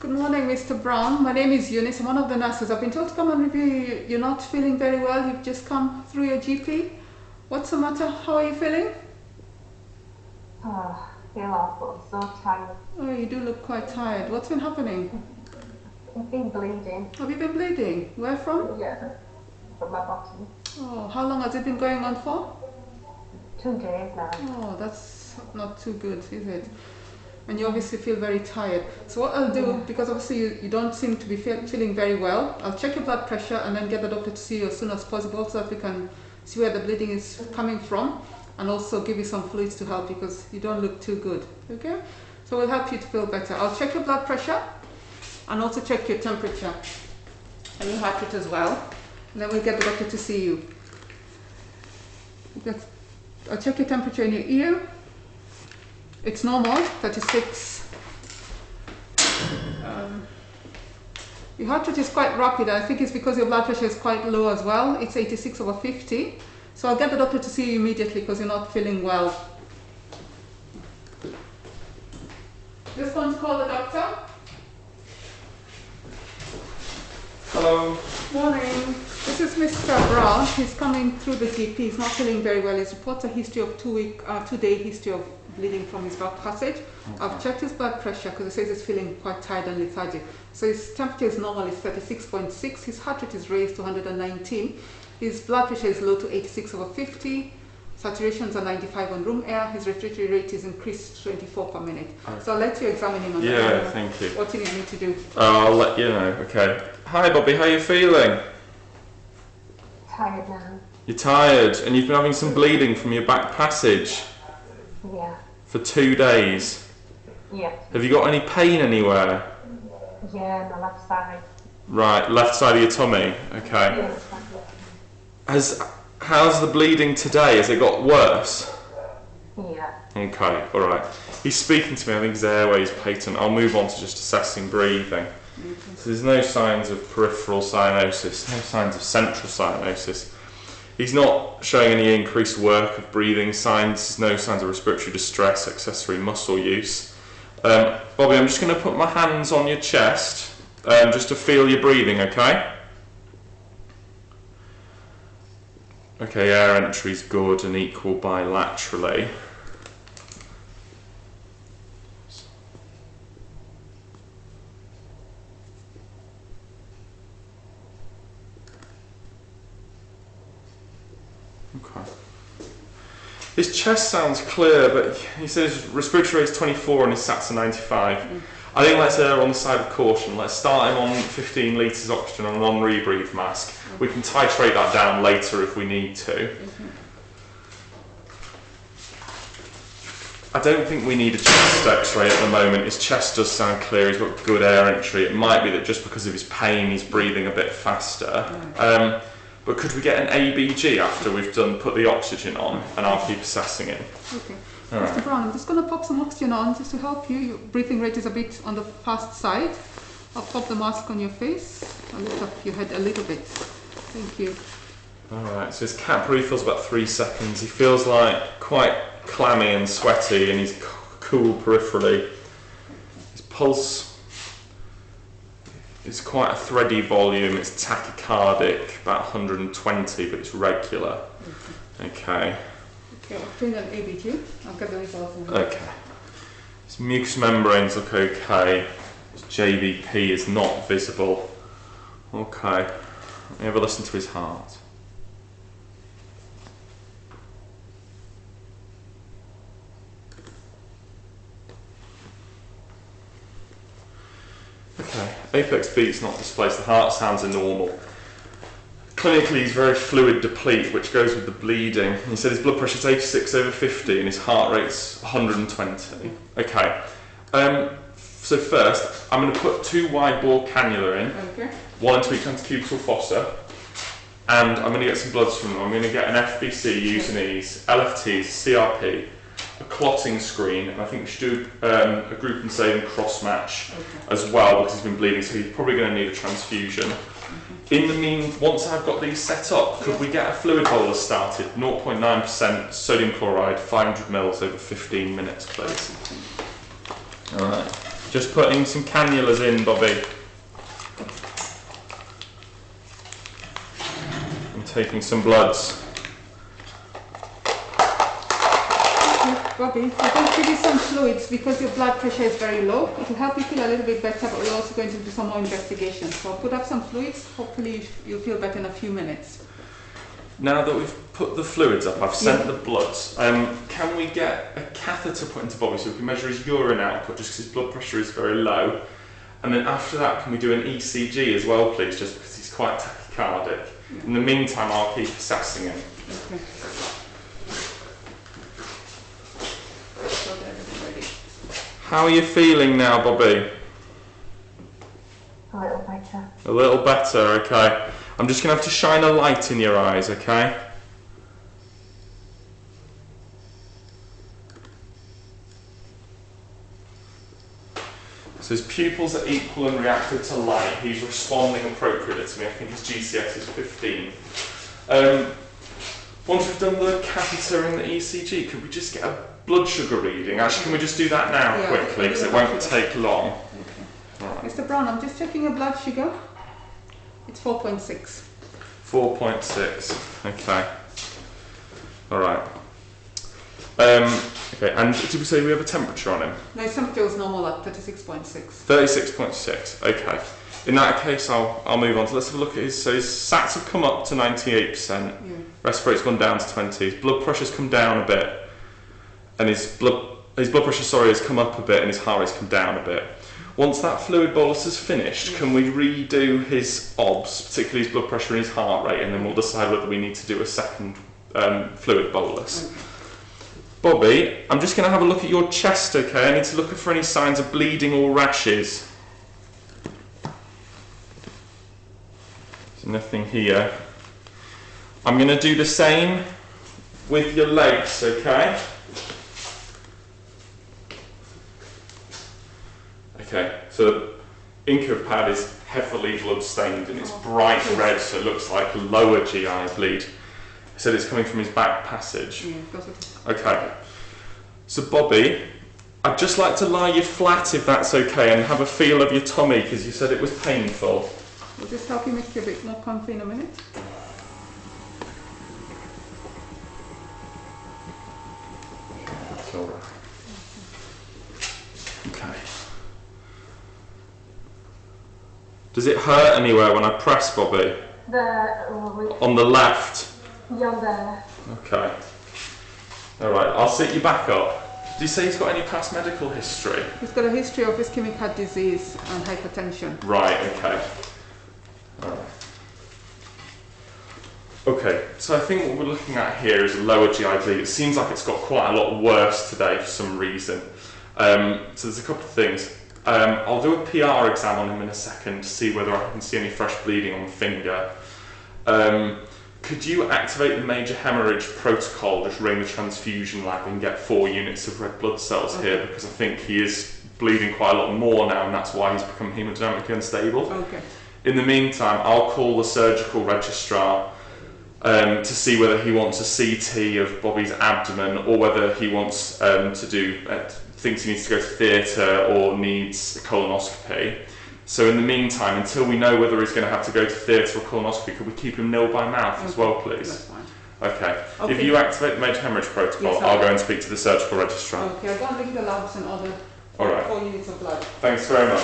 Good morning, Mr. Brown. My name is Eunice. I'm one of the nurses. I've been told to come and review you. You're not feeling very well. You've just come through your GP. What's the matter? How are you feeling? Oh, I feel awful, so tired. Oh, you do look quite tired. What's been happening? I've been bleeding. Have you been bleeding? Where from? Yeah, from my bottom. Oh, how long has it been going on for? 2 days now. Oh, that's not too good, is it? And you obviously feel very tired. So what I'll do, because obviously you don't seem to be feeling very well, I'll check your blood pressure and then get the doctor to see you as soon as possible so that we can see where the bleeding is coming from and also give you some fluids to help you because you don't look too good, okay? So we'll help you to feel better. I'll check your blood pressure and also check your temperature and your heart rate as well. And then we'll get the doctor to see you. I'll check your temperature in your ear. It's normal, 36. Your heart rate is quite rapid. I think it's because your blood pressure is quite low as well. It's 86/50. So I'll get the doctor to see you immediately because you're not feeling well. Just going to call the doctor. Hello. Morning. This is Mr. Brown. He's coming through the GP. He's not feeling very well. He reports a history of 2-day history of bleeding from his back passage. Okay. I've checked his blood pressure because he says he's feeling quite tired and lethargic. So his temperature is normal, it's 36.6. His heart rate is raised to 119. His blood pressure is low to 86/50. Saturations are 95 on room air. His respiratory rate is increased to 24 per minute. Okay. So I'll let you examine him. Yeah, thank you. What do you need me to do? I'll let you know. Okay. Hi, Bobby. How are you feeling? Tired now. You're tired, and you've been having some bleeding from your back passage. Yeah. For 2 days. Yeah. Have you got any pain anywhere? Yeah, my left side. Right, left side of your tummy. Okay. Yeah. How's the bleeding today? Has it got worse? Yeah. Okay, all right. He's speaking to me. I think his airway is patent. I'll move on to just assessing breathing. So there's no signs of peripheral cyanosis, no signs of central cyanosis. He's not showing any increased work of breathing signs, no signs of respiratory distress, accessory muscle use. Bobby, I'm just going to put my hands on your chest just to feel your breathing, okay? Okay, air entry is good and equal bilaterally. Okay. His chest sounds clear, but he says respiratory rate is 24 and his SATs are 95. I think let's err on the side of caution. Let's start him on 15 litres oxygen on a non-rebreathe mask. We can titrate that down later if we need to. I don't think we need a chest x-ray at the moment. His chest does sound clear, he's got good air entry. It might be that just because of his pain he's breathing a bit faster. But could we get an ABG after we've put the oxygen on, and I'll keep assessing him. Okay. Mr. Brown, I'm just going to pop some oxygen on just to help you. Your breathing rate is a bit on the fast side. I'll pop the mask on your face. I'll lift up your head a little bit. Thank you. Alright, so his cat breathe feels about 3 seconds. He feels like quite clammy and sweaty, and he's cool peripherally. His pulse is quite a thready volume. It's tachycardic, about 120, but it's regular. Okay. Okay, I'll bring an ABG. I'll get the results. Okay. His mucous membranes look okay. His JVP is not visible. Okay. Let me have a listen to his heart. Okay. Apex beats not displaced. The heart sounds are normal. Clinically, he's very fluid deplete, which goes with the bleeding. He said his blood pressure is 86/50 and his heart rate's 120. Okay. So first, I'm going to put 2 wide bore cannula in, one into each antecubital fossa, and I'm going to get some bloods from them. I'm going to get an FBC using these, LFTs, CRP, a clotting screen, and I think we should do a group and saving cross match as well because he's been bleeding, so he's probably going to need a transfusion. In the once I've got these set up, could we get a fluid bolus started? 0.9% sodium chloride, 500 ml over 15 minutes, please. Alright. Just putting some cannulas in, Bobby. I'm taking some bloods. Bobby, we're going to give you some fluids because your blood pressure is very low. It will help you feel a little bit better, but we're also going to do some more investigations. So I'll put up some fluids. Hopefully you'll feel better in a few minutes. Now that we've put the fluids up, I've sent the bloods. Can we get a catheter put into Bobby so we can measure his urine output just because his blood pressure is very low? And then after that, can we do an ECG as well, please, just because he's quite tachycardic? Yeah. In the meantime, I'll keep assessing him. Okay. How are you feeling now, Bobby? A little better. A little better, okay. I'm just going to have to shine a light in your eyes, okay? So his pupils are equal and reactive to light. He's responding appropriately to me. I think his GCS is 15. Once we've done the catheter and the ECG, could we just get a blood sugar reading? Actually, can we just do that now quickly, because it won't take long. Okay. Right. Mr. Brown, I'm just checking your blood sugar. It's 4.6. 4.6. Okay. All right. Okay. And did we say we have a temperature on him? No, his temperature was normal at 36.6. 36.6. Okay. In that case, I'll move on. So let's have a look at his. So his SATs have come up to 98%. Yeah. Respirate's gone down to 20. His blood pressure's come down a bit, and his blood pressure, has come up a bit, and his heart rate's come down a bit. Once that fluid bolus is finished, can we redo his OBS, particularly his blood pressure and his heart rate, and then we'll decide whether we need to do a second fluid bolus. Okay. Bobby, I'm just going to have a look at your chest, okay? I need to look for any signs of bleeding or rashes. There's nothing here. I'm going to do the same with your legs, okay? Okay, so the ink pad is heavily blood stained and it's bright red, so it looks like lower GI bleed. I said it's coming from his back passage. Yeah, because of it. Okay. So Bobby, I'd just like to lie you flat if that's okay and have a feel of your tummy because you said it was painful. Will this help you make you a bit more comfy in a minute? That's all right. Okay. Does it hurt anywhere when I press, Bobby? On the left? Yonder. Okay. Alright, I'll sit you back up. Did you say he's got any past medical history? He's got a history of ischemic heart disease and hypertension. Right, okay. Alright. Okay, so I think what we're looking at here is a lower GI bleed. It seems like it's got quite a lot worse today for some reason. So there's a couple of things. I'll do a PR exam on him in a second to see whether I can see any fresh bleeding on the finger. Could you activate the major hemorrhage protocol, just ring the transfusion lab and get 4 units of red blood cells here, because I think he is bleeding quite a lot more now and that's why he's become hemodynamically unstable. Okay. In the meantime, I'll call the surgical registrar to see whether he wants a CT of Bobby's abdomen or whether he wants to do, thinks he needs to go to theatre or needs a colonoscopy. So in the meantime, until we know whether he's going to have to go to theatre or colonoscopy, could we keep him nil by mouth as well, please? That's fine. Okay. Okay. If you activate the major hemorrhage protocol, Yes, I'll go and speak to the surgical registrar. Okay, I'll go and link the labs and order All right. 4 units of blood. Thanks very much.